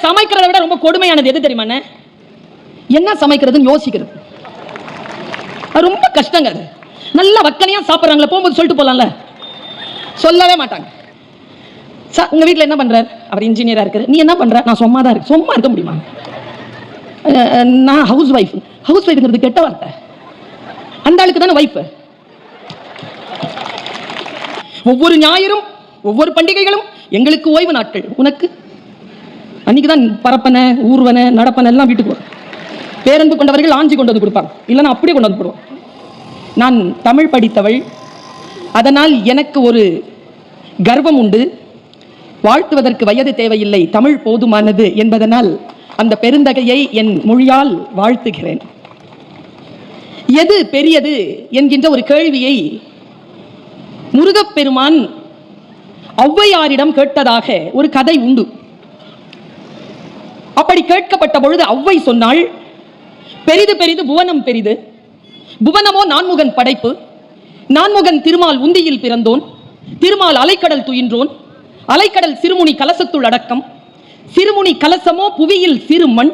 சமைக்கிறத விட ரொம்ப கொடுமையானது எது தெரியுமா? என்ன சமைக்கிறதுன்னு யோசிக்கிறது. ரொம்ப கஷ்டங்க. அது நல்லா வக்கனையா சாப்பிட்றாங்களே, போகும்போது சொல்லிட்டு போலாம்ல, சொல்லவே மாட்டாங்க. உங்க வீட்டில் என்ன பண்றாரு? அவர் இன்ஜினியரா இருக்காரு. நீ என்ன பண்ற? நான் சும்மா தான் இருக்கு. சும்மா இருக்க முடியுமா? நான் ஹவுஸ் வைஃப். ஹவுஸ் வைஃப்ங்கிறது கெட்ட வார்த்தை. அந்த ஆளுக்கு தானே வைஃப். ஒவ்வொரு ஞாயிறும் ஒவ்வொரு பண்டிகைகளும் எங்களுக்கு ஓய்வு நாட்கள். உனக்கு அன்னைக்குதான் பரப்பன ஊர்வன நடப்பன எல்லாம் வீட்டுக்கு வரும். பேரன்பு கொண்டவர்கள் ஆஞ்சி கொண்டு வந்து கொடுப்பாங்க, இல்லைன்னா அப்படியே கொண்டு வந்து போடுவோம். நான் தமிழ் படித்தவள், அதனால் எனக்கு ஒரு கர்வம் உண்டு. வாழ்த்துவதற்கு வயது தேவையில்லை, தமிழ் போதுமானது என்பதனால் அந்த பெருந்தகையை என் மொழியால் வாழ்த்துகிறேன். எது பெரியது என்கின்ற ஒரு கேள்வியை முருகப்பெருமான் ஔவையாரிடம் கேட்டதாக ஒரு கதை உண்டு. அப்படி கேட்கப்பட்ட பொழுது ஔவை சொன்னாள், பெரிது பெரிது புவனம் பெரிது, புவனமோ நான்முகன் படைப்பு, நான்முகன் திருமால் உந்தியில் பிறந்தோன், திருமால் அலைக்கடல் துயின்றோன், அலைக்கடல் சிறுமுனி கலசத்துள் அடக்கம், சிறுமுனி கலசமோ புவியில் சிறு மண்,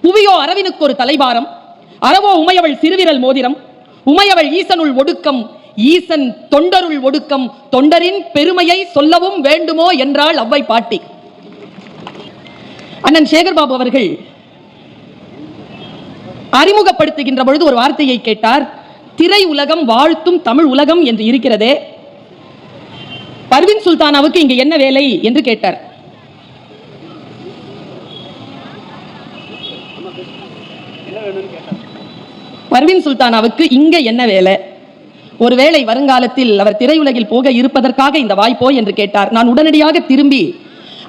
புவியோ அரவினுக்கு ஒரு தலைவாரம், அறவோ உமையவள் சிறுவிரல் மோதிரம், உமையவள் ஈசனுள் ஒடுக்கம், ஈசன் தொண்டருள் ஒடுக்கம், தொண்டரின் பெருமையை சொல்லவும் வேண்டுமோ என்றாள் ஔவை பாட்டி. அண்ணன் சேகர்பாபு அவர்கள் அறிமுகப்படுத்துகின்ற பொழுது ஒரு வார்த்தையை கேட்டார். திரை உலகம் வாழ்த்தும் தமிழ் உலகம் என்று இருக்கிறதே, பர்வீன் சுல்தானாவுக்கு இங்க என்ன வேலை என்று கேட்டார். பர்வீன் சுல்தானாவுக்கு இங்க என்ன வேலை? ஒருவேளை வருங்காலத்தில் அவர் திரையுலகில் போக இருப்பதற்காக இந்த வாய்ப்போ என்று கேட்டார். நான் உடனடியாக திரும்பி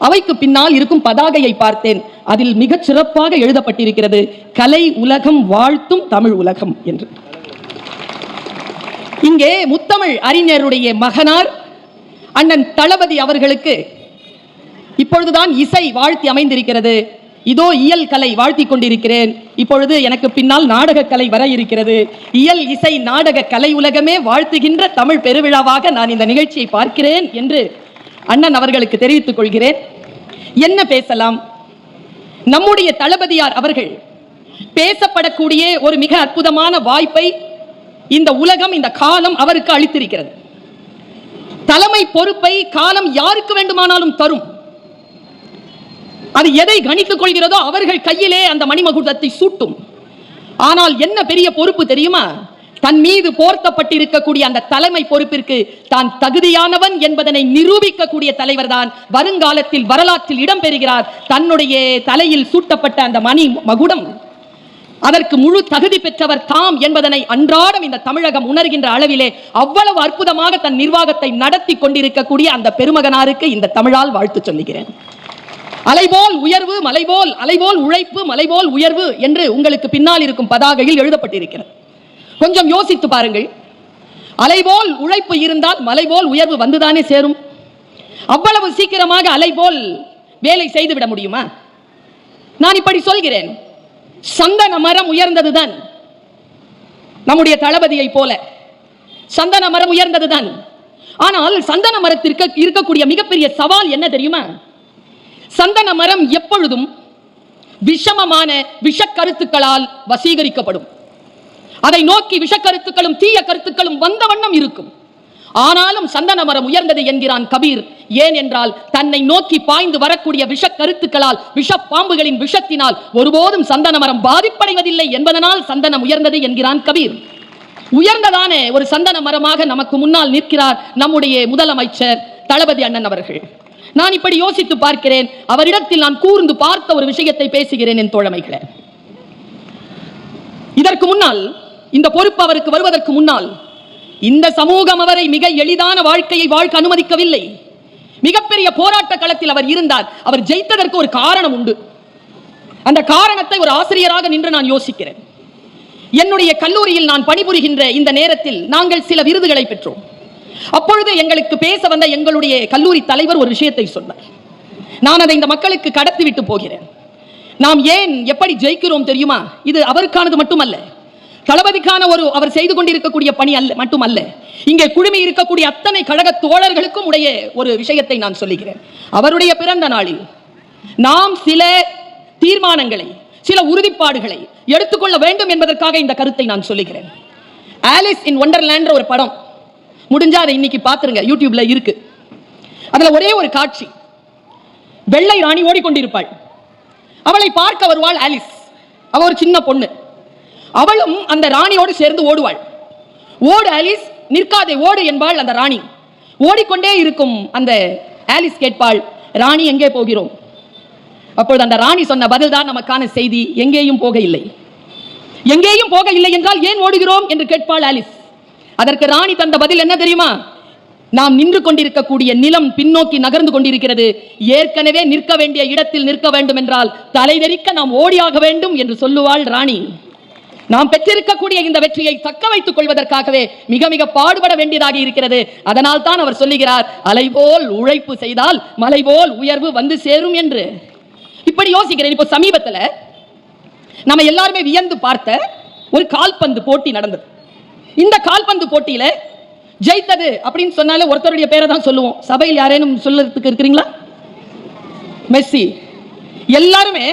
அவைக்கு பின்னால் இருக்கும் பதாகையை பார்த்தேன். அதில் மிகச் சிறப்பாக எழுதப்பட்டிருக்கிறது, கலை உலகம் வாழ்த்தும் தமிழ் உலகம் என்று. இங்கே முத்தமிழ் அறிஞருடைய மகனார் அண்ணன் தளபதி அவர்களுக்கு இப்பொழுதுதான் இசை வாழ்த்தி அமைந்திருக்கிறது. இதோ இயல் கலை வாழ்த்தி கொண்டிருக்கிறேன். இப்பொழுது எனக்கு பின்னால் நாடக கலை வர இருக்கிறது. இயல் இசை நாடக கலை உலகமே வாழ்த்துகின்ற தமிழ் பெருவிழாவாக நான் இந்த நிகழ்ச்சியை பார்க்கிறேன் என்று அண்ணன் அவர்களுக்கு தெரிவித்துக் கொள்கிறேன். என்ன பேசலாம்? நம்முடைய தளபதியார் அவர்கள் பேசப்படக்கூடிய ஒரு மிக அற்புதமான வாய்ப்பை இந்த உலகம், இந்த காலம் அவருக்கு அளித்திருக்கிறது. தலைமை பொறுப்பை காலம் யாருக்கு வேண்டுமானாலும் தரும். அது எதை கணித்துக் கொள்கிறதோ அவர்கள் கையிலே அந்த மணிமகுடத்தை சூட்டும். ஆனால் என்ன பெரிய பொறுப்பு தெரியுமா? தன் மீது போர்த்தப்பட்டிருக்கக்கூடிய அந்த தலைமை பொறுப்பிற்கு தான் தகுதியானவன் என்பதனை நிரூபிக்கக்கூடிய தலைவர் தான் வருங்காலத்தில் வரலாற்றில் இடம்பெறுகிறார். தன்னுடைய தலையில் சூட்டப்பட்ட அந்த மணி மகுடம், அதற்கு முழு தகுதி பெற்றவர் தாம் என்பதனை அன்றாடம் இந்த தமிழகம் உணர்கின்ற அளவிலே அவ்வளவு அற்புதமாக தன் நிர்வாகத்தை நடத்தி கொண்டிருக்கக்கூடிய அந்த பெருமகனாருக்கு இந்த தமிழால் வாழ்த்து சொல்லுகிறேன். அலைபோல் உயர்வு, மலைபோல் அலைபோல் உழைப்பு, மலைபோல் உயர்வு என்று உங்களுக்கு பின்னால் இருக்கும் பதாகையில் எழுதப்பட்டிருக்கிறது. கொஞ்சம் யோசித்து பாருங்கள். அலைபோல் உழைப்பு இருந்தால் மலைபோல் உயர்வு வந்துதானே சேரும். அவ்வளவு சீக்கிரமாக அலைபோல் வேலை செய்துவிட முடியுமா? நான் இப்படி சொல்கிறேன், சந்தன மரம் உயர்ந்ததுதான், நம்முடைய தளபதியை போல சந்தன மரம் உயர்ந்ததுதான். ஆனால் சந்தன மரத்திற்கு இருக்கக்கூடிய மிகப்பெரிய சவால் என்ன தெரியுமா? சந்தன மரம் எப்பொழுதும் விஷமமான விஷக்கருத்துக்களால் வசீகரிக்கப்படும். அதை நோக்கி விஷக்கருத்துக்களும் தீய கருத்துக்களும் வந்த வண்ணம் இருக்கும். ஆனாலும் சந்தன மரம் உயர்ந்தது என்கிறான் கபீர். ஏன் என்றால் தன்னை நோக்கி பாய்ந்து வரக்கூடிய விஷக்கருத்துக்களால், விஷ பாம்புகளின் விஷத்தினால் ஒருபோதும் சந்தன மரம் பாதிப்படைவதில்லை என்பதனால் சந்தனம் உயர்ந்தது என்கிறான் கபீர். உயர்ந்ததான ஒரு சந்தன மரமாக நமக்கு முன்னால் நிற்கிறார் நம்முடைய முதலமைச்சர் தளபதி அண்ணன் அவர்கள். நான் இப்படி யோசித்து பார்க்கிறேன். அவரிடத்தில் நான் கூர்ந்து பார்த்த ஒரு விஷயத்தை பேசுகிறேன் என் தோழமைகளே. இதற்கு முன்னால், இந்த பொறுப்பு அவருக்கு வருவதற்கு முன்னால், இந்த சமூகம் அவரை மிக எளிதான வாழ்க்கையை வாழ்க்க அனுமதிக்கவில்லை. மிகப்பெரிய போராட்ட களத்தில் அவர் இருந்தார். அவர் ஜெயித்ததற்கு ஒரு காரணம் உண்டு. அந்த காரணத்தை ஒரு ஆசிரியராக நின்று நான் யோசிக்கிறேன். என்னுடைய கல்லூரியில் நான் பணிபுரிகின்ற இந்த நேரத்தில் நாங்கள் சில விருதுகளை பெற்றோம். அப்பொழுது எங்களுக்கு பேச வந்த எங்களுடைய கல்லூரி தலைவர் ஒரு விஷயத்தை சொன்னார். நான் அதை இந்த மக்களுக்கு கடத்தி விட்டு போகிறேன். நாம் ஏன் எப்படி ஜெயிக்கிறோம் தெரியுமா? இது அவருக்கானது மட்டுமல்ல, தளபதிக்கான ஒரு அவர் செய்து கொண்டிருக்கக்கூடிய பணி அல்ல மட்டுமல்ல, இங்கே குழுமி இருக்கக்கூடிய அத்தனை கழக தோழர்களுக்கும் உடைய ஒரு விஷயத்தை நான் சொல்லுகிறேன். அவருடைய பிறந்த நாளில் நாம் சில தீர்மானங்களை, சில உறுதிப்பாடுகளை எடுத்துக்கொள்ள வேண்டும் என்பதற்காக இந்த கருத்தை நான் சொல்லுகிறேன். ஆலிஸ் இன் வண்டர்லேண்ட் ஒரு படம், முடிஞ்சா அதை இன்னைக்கு பாத்துருங்க, யூடியூப்ல இருக்கு. அதுல ஒரே ஒரு காட்சி, வெள்ளை ராணி ஓடிக்கொண்டிருப்பாள். அவளை பார்க்க வருவாள் ஆலிஸ். அவள் ஒரு சின்ன பொண்ணு. அவளும் அந்த ராணியோடு சேர்ந்து ஓடுவாள். ஓடு ஆலிஸ், நிற்காதே ஓடு என்பாள் அந்த ராணி. ஓடிக்கொண்டே இருக்கும் அந்த ஆலிஸ் கேட்பாள், ராணி எங்கே போகிறோம்? அப்பொழுது அந்த ராணி சொன்ன பதில் தான் நமக்கான செய்தி, எங்கேயும் போக இல்லை. எங்கேயும் போக இல்லை என்றால் ஏன் ஓடுகிறோம் என்று கேட்பாள் ஆலிஸ். அதற்கு ராணி தந்த பதில் என்ன தெரியுமா? நாம் நின்று கொண்டிருக்கக்கூடிய நிலம் பின்னோக்கி நகர்ந்து கொண்டிருக்கிறது. ஏற்கனவே நிற்க வேண்டிய இடத்தில் நிற்க வேண்டும் என்றால் தலைதெறிக்க நாம் ஓடியாக வேண்டும் என்று சொல்லுவாள் ராணி. நாம் பெற்றிருக்கக்கூடிய இந்த வெற்றியை தக்க வைத்துக் கொள்வதற்காகவே மிக மிக பாடுபட வேண்டியதாக இருக்கிறது. அதனால் தான் அவர் சொல்லுகிறார், அலை போல் உழைப்பு செய்தால் மலை போல் உயர்வு வந்து சேரும் என்று. இப்படி யோசிக்கிறேன். இப்போ சமீபத்தில் நம்ம எல்லாருமே வியந்து பார்த்த ஒரு கால்பந்து போட்டி நடந்தது. இந்த கால்பந்து போட்டியில ஜெயித்தது அப்படின்னு சொன்னாலே ஒருத்தருடைய பேரை தான் சொல்லுவோம். சபையில் யாரேனும் சொல்றதுக்கு இருக்கிறீங்களா? மெஸ்ஸி. எல்லாருமே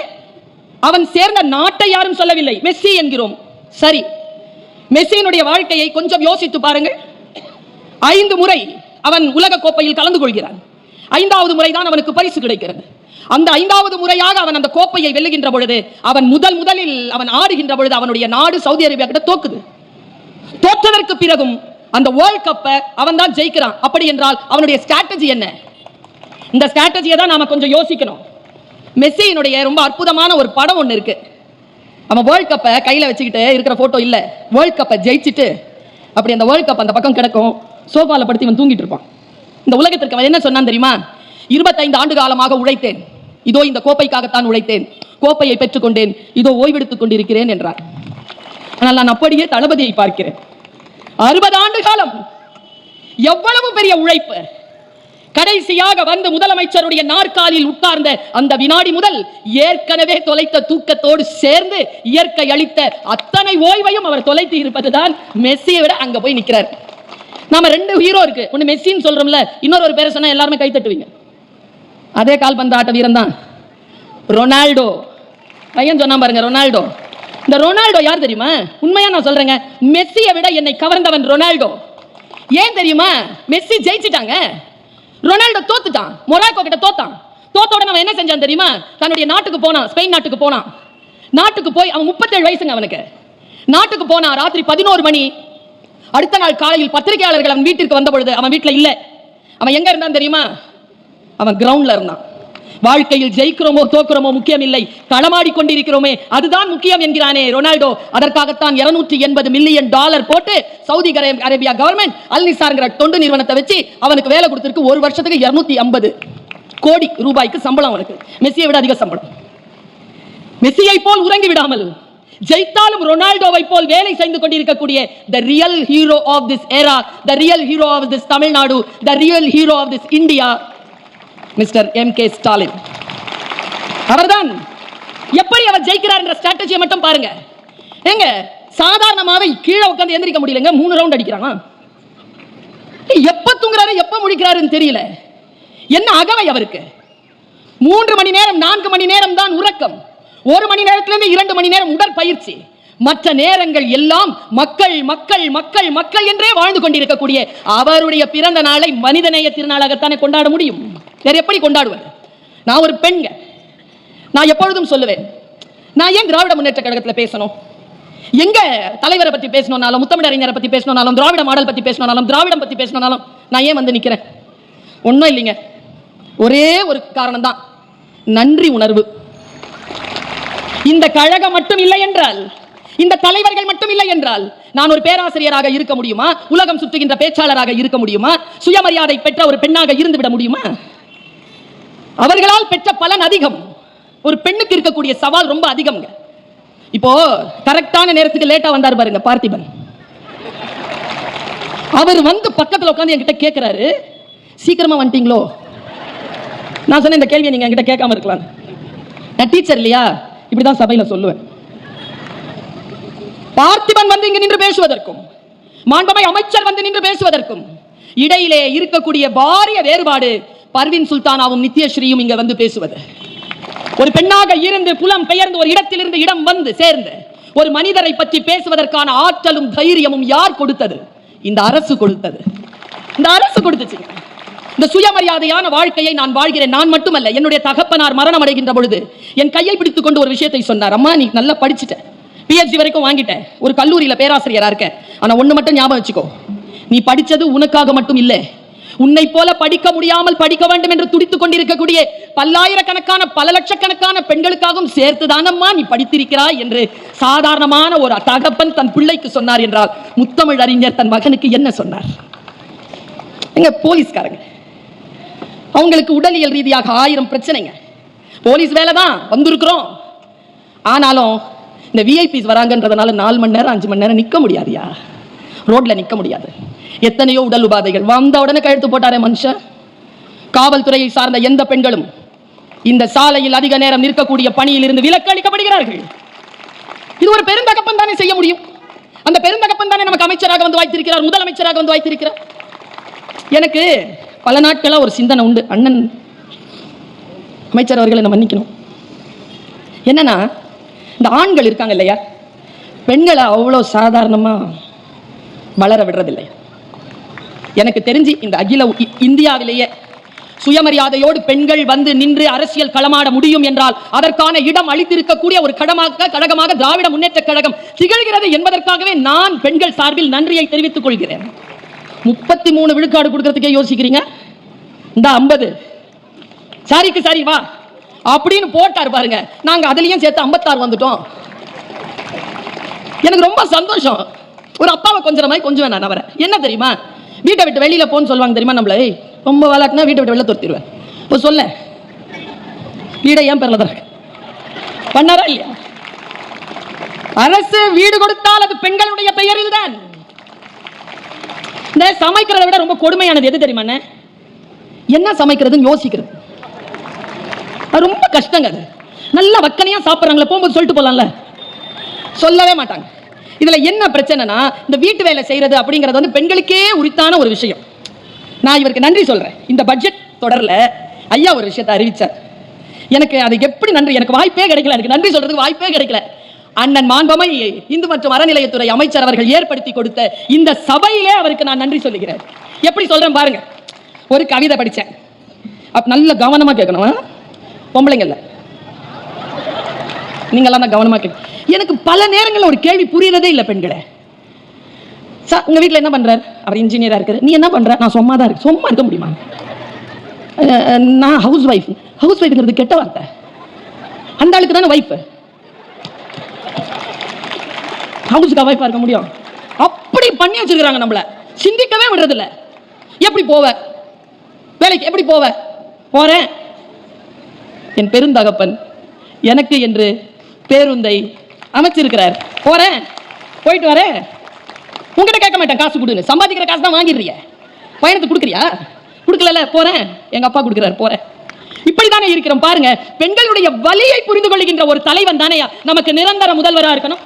அவன் சேர்ந்த நாட்டை யாரும் சொல்லவில்லை, மெஸ்ஸி என்கிறோம். சரி, மெஸ்ஸியினுடைய வாழ்க்கையை கொஞ்சம் யோசித்து பாருங்கள். 5 முறை அவன் உலக கோப்பையில் கலந்து கொள்கிறான். 5வது முறை தான் அவனுக்கு பரிசு கிடைக்கிறது. அந்த 5வது முறையாக அவன் அந்த கோப்பையை வெல்லுகின்ற பொழுது, அவன் முதலில் அவன் ஆடுகின்ற பொழுது அவனுடைய நாடு சவுதி அரேபியா கிட்ட தோக்குது. தோற்றதற்கு பிறகும் அந்த வேர்ல்ட் கப்பை அவன் தான் ஜெயிக்கிறான். அப்படி என்றால் அவனுடைய ஸ்ட்ராட்டஜி என்ன? இந்த ஸ்ட்ராட்டஜியை தான் நாம கொஞ்சம் யோசிக்கணும். மெஸ்ஸியினுடைய ரொம்ப அற்புதமான ஒரு படம் ஒன்று இருக்கு. அவன் வேர்ல்ட் கப்பை கையில் வச்சுக்கிட்டு இருக்கிற போட்டோ இல்ல, வேர்ல்ட் கப்பை ஜெயிச்சுட்டு அப்படி அந்த வேர்ல்ட் கப் அந்த பக்கம் கிடக்கும், சோஃபால படுத்தி அவன் தூங்கிட்டு இருப்பான். இந்த உலகத்திற்கு அவன் என்ன சொன்னான் தெரியுமா? 25 ஆண்டு காலமாக உழைத்தேன், இதோ இந்த கோப்பைக்காகத்தான் உழைத்தேன், கோப்பையை பெற்றுக்கொண்டேன், இதோ ஓய்வெடுத்துக் கொண்டிருக்கிறேன் என்றான். ஆனால் நான் அப்படியே தளபதியை பார்க்கிறேன். 60 ஆண்டு காலம், எவ்வளவு பெரிய உழைப்பு! கடைசியாக வந்து முதலமைச்சருடைய நாற்காலியில் உட்கார்ந்த அந்த வினாடி முதல் ஏற்கனவே தொலைத்த தூக்கத்தோடு சேர்ந்து இயற்கை அளித்த அத்தனை ஓய்வையும் அவர் தொலைத்து இருப்பதுதான் மெஸ்ஸியை விட அங்க போய் நிற்கிறார். நாம 2 ஹீரோ இருக்கு, ஒன்னு மெஸ்ஸின்னு சொல்றோம்ல, இன்னொரு பேரை சொன்னா எல்லாருமே கை தட்டுவீங்க. அதே கால்பந்து ஆட்ட வீரன் தான் ரொனால்டோ. பையன் சொன்னா பாருங்க, ரொனால்டோ. இந்த ரொனால்டோ யார் தெரியுமா? உண்மையா நான் சொல்றேங்க, மெஸ்ஸியை விட என்னை கவர்ந்தவன் ரொனால்டோ. ஏன் தெரியுமா? மெஸ்ஸி ஜெயிச்சிட்டாங்க, ரொனால்டோ தோத்துட்டான், மொராக்கோ கிட்ட தோத்தான். தோத்த உடனே அவன் என்ன செஞ்சான் தெரியுமா? தன்னுடைய நாட்டுக்கு போனான், ஸ்பெயின் நாட்டுக்கு போனான். நாட்டுக்கு போய் அவன் 37 வயசுங்க அவனுக்கு. நாட்டுக்கு போனான், ராத்திரி 11 மணி. அடுத்த நாள் காலையில் பத்திரிகையாளர்கள் அவன் வீட்டிற்கு வந்த பொழுது அவன் வீட்டில் இல்ல. அவன் எங்க இருந்தான் தெரியுமா? அவன் கிரவுண்ட்ல இருந்தான். வாழ்க்கையில் ஜெயிக்கிறோமோ தோக்கிறோமோ முக்கியம் இல்லை, களமாடி கொண்டிருக்கிறோமே அதுதான் முக்கியம் என்கிறானே ரொனால்டோ. அதற்காகத்தான் $280 மில்லியன் போட்டு சவுதி அரேபியா கவர்மெண்ட் அல் நிசார்ங்கிற தொண்டு நிறுவனத்தை வச்சு அவனுக்கு வேலை கொடுத்திருக்கு. ஒரு வருஷத்துக்கு 250 கோடி ரூபாய்க்கு சம்பளம் அவனுக்கு. மெஸ்ஸியை விட அதிக சம்பளம். மெஸ்ஸியை போல் உறங்கி விடாமல், ஜெயித்தாலும் ரொனால்டோவை போல் வேலை செய்து கொண்டிருக்கக்கூடிய the real hero of this era, the real hero of this Tamil Nadu, the real hero of this India, mister M.K. Stalin அவர்தான். எப்படி அவர் ஜெயிக்கிறார் என்ற ஸ்ட்ராட்டஜியை மட்டும் பாருங்க. எங்க சாதாரணமாவே கீழே உட்கார்ந்து எந்திரிக்க முடியலங்க, 3 ரவுண்ட் அடிக்கிறாங்க. எப்ப தூங்குறாரு எப்ப முடிக்கிறாருன்னு தெரியல. என்ன அகவை அவருக்கு? 3 மணி நேரம் 4 மணி நேரம் தான் உறக்கம், 1 மணி நேரத்திலிருந்து 2 மணி நேரம் உடற்பயிற்சி. மற்ற நேரங்கள் எல்லாம் மக்கள் மக்கள் மக்கள் மக்கள் என்றே வாழ்ந்து கொண்டிருக்கக்கூடிய அவருடைய பிறந்த நாளை மனிதநேய திருநாளாகத்தானே கொண்டாட முடியும். வேற எப்படி கொண்டாடுவார்? நான் ஒரு பெண்க, நான் எப்பொழுதும் சொல்லுவேன், நான் ஏன் திராவிட முன்னேற்ற கழகத்தில் பேசணும்? எங்க தலைவரை பத்தி பேசணும்னாலும், முத்தமிழறிஞரை பத்தி பேசணும்னாலும், திராவிட மாடல் பத்தி பேசணும்னாலும், திராவிடம் பத்தி பேசணும்னாலும் நான் ஏன் வந்து நிக்கிறேன்? ஒன்றும் இல்லைங்க, ஒரே ஒரு காரணம் தான், நன்றி உணர்வு. இந்த கழகம் மட்டும் இல்லை என்றால், இந்த தலைவர்கள் மட்டும் இல்லை என்றால் நான் ஒரு பேராசிரியராக இருக்க முடியுமா? உலகம் சுற்றுகின்ற பேச்சாளராக இருக்க முடியுமா? சுயமரியாதை பெற்ற ஒரு பெண்ணாக இருந்து விட முடியுமா? அவர்களால் பெற்ற பலன் அதிகம். ஒரு பெண்ணுக்கு இருக்கக்கூடிய சவால் ரொம்ப அதிகம். இப்போ கரெக்டான நேரத்துக்கு லேட்டா வந்தார் பாருங்க பார்த்திபன். அவர் வந்து பக்கத்தில் உட்கார்ந்து என்கிட்ட கேட்கிறாரு, சீக்கிரமா வந்துட்டீங்களோ? நான் சொன்ன இந்த கேள்வியை நீங்க என்கிட்ட கேட்காம இருக்கலாம். நான் டீச்சர் இல்லையா, இப்படிதான் சபையில சொல்லுவேன். பார்த்திபன் வந்து இங்கு நின்று பேசுவதற்கும், மாண்புமிகு அமைச்சர் வந்து நின்று பேசுவதற்கும் இடையிலே இருக்கக்கூடிய பாரிய வேறுபாடு பர்வீன் சுல்தானாவும் நித்யஸ்ரீயும் இங்க வந்து பேசுவது. ஒரு பெண்ணாக இருந்து புலம் பெயர்ந்து ஒரு இடத்திலிருந்து இடம் வந்து சேர்ந்து ஒரு மனிதரை பற்றி பேசுவதற்கான ஆற்றலும் தைரியமும் யார் கொடுத்தது? இந்த அரசு கொடுத்தது. இந்த அரசு கொடுத்துச்சு. இந்த சுயமரியாதையான வாழ்க்கையை நான் வாழ்கிறேன். நான் மட்டுமல்ல, என்னுடைய தகப்பனார் மரணம் அடைகின்ற பொழுது என் கையை பிடித்துக் கொண்டு ஒரு விஷயத்தை சொன்னார். அம்மா, நீ நல்லா படிச்சுட்ட, PhD வரைக்கும் வாங்கிட்ட, ஒரு கல்லூரியில பேராசிரியரா இருக்க. ஆனா ஒண்ணு மட்டும் ஞாபகம் வச்சுக்கோ, நீ படிச்சது உனக்காக மட்டும் இல்லை, உன்னை போல படிக்க முடியாமல் படிக்க வேண்டும் என்று துடித்துக் கொண்டிருக்கக்கூடிய பல்லாயிரக்கணக்கான பல லட்சக்கணக்கான பெண்களுக்காகவும் சேர்த்துதானம்மா நீ படித்திருக்கிறாய் என்று சாதாரணமான ஒரு தகப்பன் தன் பிள்ளைக்கு சொன்னார் என்றால் முத்தமிழ் அறிஞர் தன் மகனுக்கு என்ன சொன்னார்? எங்க போலீஸ்காரங்க, அவங்களுக்கு உடலியல் ரீதியாக 1000 பிரச்சனைங்க. போலீஸ் வேலை தான் வந்திருக்கிறோம். ஆனாலும் இந்த விஐபிஸ் வராங்கன்றதுனால 4 மணி நேரம் 5 மணி நேரம் நிக்க முடியாதுயா, ரோட்ல நிக்க முடியாது. எத்தனையோ உடல் உபாதைகள். வந்த உடனே கழுத்து போட்டாரே மனுஷன். காவல்துறையை சார்ந்த எந்த பெண்களும் இந்த சாலையில் அதிக நேரம் நிற்கக்கூடிய பணியில் இருந்து விலக்கு அளிக்கப்படுகிறார்கள். இது ஒரு பெருந்தகப்பன் தானே செய்ய முடியும். அந்த பெருந்தகப்பன் தானே நமக்கு அமைச்சராக வந்து வாய்த்திருக்கிறார், முதலமைச்சராக வந்து வாய்த்திருக்கிறார். எனக்கு பல நாட்களா ஒரு சிந்தனை உண்டு. அண்ணன் அமைச்சர் அவர்களை மன்னிக்கணும். என்னன்னா, இந்த ஆண்கள் இருக்காங்க இல்லையா, பெண்களை அவ்வளோ சாதாரணமா வளர விடுறதில்லை. எனக்கு தெரிஞ்சு இந்த அகில இந்தியாவிலேயே சுயமரியாதையோடு பெண்கள் வந்து நின்று அரசியல் களமாட முடியும் என்றால் அதற்கான இடம் அளித்திருக்கக்கூடிய ஒரு கழகமாக திராவிட முன்னேற்ற கழகம் திகழ்கிறது என்பதற்காகவே நான் பெண்கள் சார்பில் நன்றியை தெரிவித்துக் கொள்கிறேன். 33 விழுக்காடு கொடுக்கறதுக்கே யோசிக்கிறீங்க. இந்த 50 சாரிக்கு சாரி வா அப்படின்னு போட்டார் பாருங்க. நாங்க அதுலயும் சேர்த்து 56 வந்துட்டோம். எனக்கு ரொம்ப சந்தோஷம். ஒரு அப்பாவை கொஞ்சம் மாதிரி கொஞ்சம் நான் அவரை என்ன தெரியுமா, வீட்டை விட்டு வெளியில போன்னு சொல்லுவாங்க தெரியுமா நம்மள. ரொம்ப விளாட்டுனா வீட்டை விட்டு வெளில துரத்திடுவேன். இப்போ சொல்ல வீடை ஏன் பேர்ல தான் பண்ணாரா இல்லையா? அரசு வீடு கொடுத்தால் அது பெண்களுடைய பெயரில் தான். இந்த சமைக்கிறத விட ரொம்ப கொடுமையானது எது தெரியுமா? என்ன சமைக்கிறதுன்னு யோசிக்கிறது. அது ரொம்ப கஷ்டங்க. அது நல்லா வக்கனையா சாப்பிட்றாங்களே, போகும்போது சொல்லிட்டு போலாம்ல, சொல்லவே மாட்டாங்க. இதுல என்ன பிரச்சனைனா, இந்த வீட்டு வேலை செய்யறது அப்படிங்கிறது வந்து பெண்களுக்கே உரித்தான ஒரு விஷயம். நான் இவருக்கு நன்றி சொல்றேன். இந்த பட்ஜெட் தொடர்ல ஐயா ஒரு விஷயத்தை அறிவிச்சார். எனக்கு அது எப்படி நன்றி, எனக்கு வாய்ப்பே கிடைக்கல, எனக்கு நன்றி சொல்றதுக்கு வாய்ப்பே கிடைக்கல. அண்ணன் மாண்பமை இந்து மற்றும் அறநிலையத்துறை அமைச்சர் அவர்கள் ஏற்படுத்தி கொடுத்த இந்த சபையிலே அவருக்கு நான் நன்றி சொல்லுகிறேன். எப்படி சொல்றேன் பாருங்க. ஒரு கவிதை படிச்சேன். நல்ல கவனமா கேட்கணும். பொம்பளைங்கல்ல, நீங்களாம் தான் கவனமா கேட்க. எனக்கு பல நேரங்களில் ஒரு கேள்வி புரியறதே இல்லை. பெண்களே, உங்க வீட்டில் என்ன பண்றாரு? அவர் இன்ஜினியரா இருக்காரு. நீ என்ன பண்ற? நான் சும்மா தான் இருக்கு. சும்மா இருக்க முடியுமா? நான் ஹவுஸ் வைஃப். ஹவுஸ் வைஃப்ங்கிறது கெட்ட வார்த்தை. அந்த ஆளுக்கு தானே வைஃப். ஹவுஸ்க்கு வைஃபா இருக்க முடியும்? அப்படி பண்ணி வச்சிருக்காங்க நம்மள. சிந்திக்கவே விடுறதில்ல. எப்படி போவ வேலைக்கு? எப்படி போவ? போறேன். என் பெருந்தகப்பன் எனக்கு என்று பேருந்தை அமைச்சிருக்கிறார். போறேன், போயிட்டு வரேன். உங்ககிட்ட கேட்க மாட்டேன் காசு கொடுன்னு. சம்பாதிக்கிற காசு தான் வாங்கிடுறிய. பயணத்துக்கு கொடுக்குறியா? கொடுக்கல. போறேன், எங்க அப்பா கொடுக்கிறார், போறேன். இப்படிதானே இருக்கிறோம் பாருங்க. பெண்களுடைய வலியை புரிந்து கொள்கின்ற ஒரு தலைவன் தானே நமக்கு நிரந்தர முதல்வராக இருக்கணும்.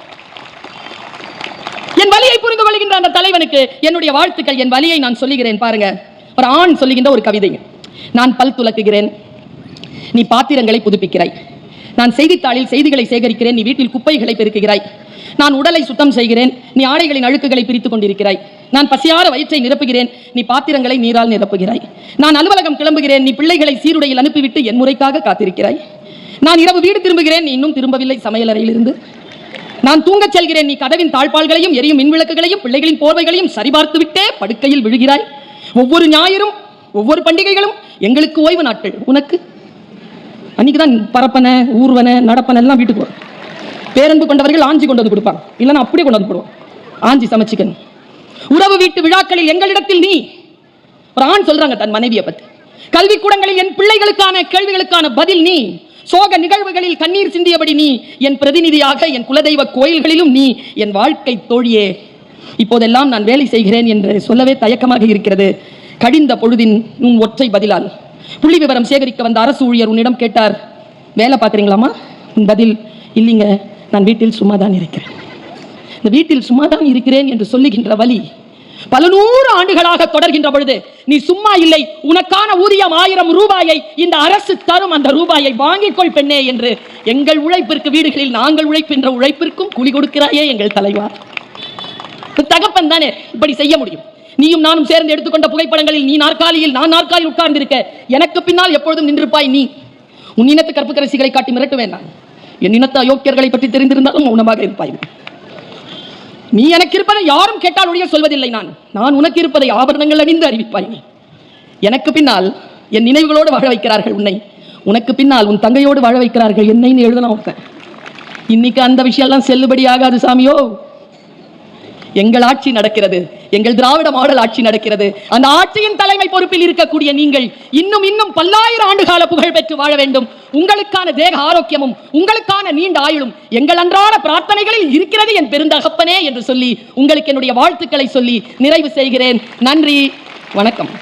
என் வலியை புரிந்து கொள்கின்ற அந்த தலைவனுக்கு என்னுடைய வாழ்த்துக்கள். என் வலியை நான் சொல்லுகிறேன் பாருங்க. ஒரு ஆண் சொல்லுகின்ற ஒரு கவிதை. நான் பல் துலக்குகிறேன், நீ பாத்திரங்களை புதுப்பிக்கிறாய். நான் செய்தித்தாளில் செய்திகளை சேகரிக்கிறேன், நீ வீட்டில் குப்பைகளை பெருக்குகிறாய். நான் உடலை சுத்தம் செய்கிறேன், நீ ஆடைகளின் அழுக்குகளை பிரித்துக் கொண்டிருக்கிறாய். நான் பசியார வயிற்றை நிரப்புகிறேன், நீ பாத்திரங்களை நீரால் நிரப்புகிறாய். நான் அலுவலகம் கிளம்புகிறேன், நீ பிள்ளைகளை சீருடையில் அனுப்பிவிட்டு என் முறைக்காக காத்திருக்கிறாய். நான் இரவு வீடு திரும்புகிறேன், நீ இன்னும் திரும்பவில்லை சமையலறையில் இருந்து. நான் தூங்கச் செல்கிறேன், நீ கதவின் தாழ்பால்களையும் எரியும் மின்விளக்குகளையும் பிள்ளைகளின் போர்வைகளையும் சரிபார்த்து விட்டே படுக்கையில் விழுகிறாய். ஒவ்வொரு ஞாயிறும் ஒவ்வொரு பண்டிகைகளும் எங்களுக்கு ஓய்வு நாட்கள். உனக்கு அன்னைக்குதான் பரப்பனை ஊர்வனை நடப்பனை எல்லாம் வீட்டுக்கு வரும். பேரன்பு கொண்டவர்கள் ஆஞ்சி கொண்டு வந்து கொடுப்பாங்க, இல்லைன்னா அப்படியே கொண்டு வந்து போடுவோம். ஆஞ்சி சமைச்சிக்கணும். உறவு வீட்டு விழாக்களில் எங்களிடத்தில் நீ. ஒரு ஆண் சொல்றாங்க தன் மனைவியை பத்தி. கல்வி கூடங்களில் என் பிள்ளைகளுக்கான கேள்விகளுக்கான பதில் நீ. சோக நிகழ்வுகளில் கண்ணீர் சிந்தியபடி நீ. என் பிரதிநிதியாக என் குலதெய்வ கோயில்களிலும் நீ. என் வாழ்க்கை தோழியே. இப்போதெல்லாம் நான் வேலை செய்கிறேன் என்று சொல்லவே தயக்கமாக இருக்கிறது. கடிந்த பொழுதின் உன் ஒற்றை பதிலால். புள்ளி விவரம் சேகரிக்க வந்த அரசு ஊழியர் உன்னிடம் கேட்டார், வேலை பார்க்குறீங்களாமா? உன் பதில், இல்லைங்க, நான் வீட்டில் சும்மா தான் இருக்கிறேன். இந்த வீட்டில் சும்மா தான் இருக்கிறேன் என்று சொல்லுகின்ற வலி பல நூறு ஆண்டுகளாக தொடர்கின்ற பொழுது நீ சும்மா இல்லை, உனக்கான ஊதியம் 1000 ரூபாயை இந்த அரசு தரும், அந்த ரூபாயை வாங்கிக் கொள் பெண்ணே என்று எங்கள் உழைப்பிற்கு, வீடுகளில் நாங்கள் உழைக்கின்ற உழைப்பிற்கும் கூலி கொடுக்கிறாயே எங்கள் தலைவா. தகப்பன் தானே இப்படி செய்ய முடியும். நீயும் நானும் சேர்ந்து எடுத்துக்கொண்ட புகைப்படங்களில் நீ நாற்காலியில், நான் நாற்காலியில் உட்கார்ந்து இருக்க, எனக்கு பின்னால் எப்பொழுதும் நின்றிருப்பாய் நீ. உன் இனத்து கற்புக்கரசிகளை காட்டி மிரட்ட வேண்டாம். என் இனத்து அயோக்கியர்களை பற்றி தெரிந்திருந்தாலும் மௌனமாக இருப்பாய். நீ எனக்கு இருப்பதை யாரும் கேட்டால் ஒழிய சொல்வதில்லை. நான் உனக்கு இருப்பதை ஆபரணங்கள் அணிந்து அறிவிப்பாய். எனக்கு பின்னால் என் நினைவுகளோடு வாழ வைக்கிறார்கள் உன்னை, உனக்கு பின்னால் உன் தங்கையோடு வாழ வைக்கிறார்கள் என்னைன்னு எழுதலாம். இன்னைக்கு அந்த விஷயம் எல்லாம் செல்லுபடி ஆகாது சாமியோ. எங்கள் ஆட்சி நடக்கிறது, எங்கள் திராவிட மாடல் ஆட்சி நடக்கிறது. அந்த ஆட்சியின் தலைமை பொறுப்பில் இருக்கக்கூடிய நீங்கள் இன்னும் பல்லாயிரம் ஆண்டுகால புகழ் பெற்று வாழ வேண்டும். உங்களுக்கான தேக ஆரோக்கியமும் உங்களுக்கான நீண்ட ஆயுளும் எங்கள் அன்றாட பிரார்த்தனைகளில் இருக்கிறது என் பெருந்தகப்பனே என்று சொல்லி உங்களுக்கு என்னுடைய வாழ்த்துக்களை சொல்லி நிறைவு செய்கிறேன். நன்றி, வணக்கம்.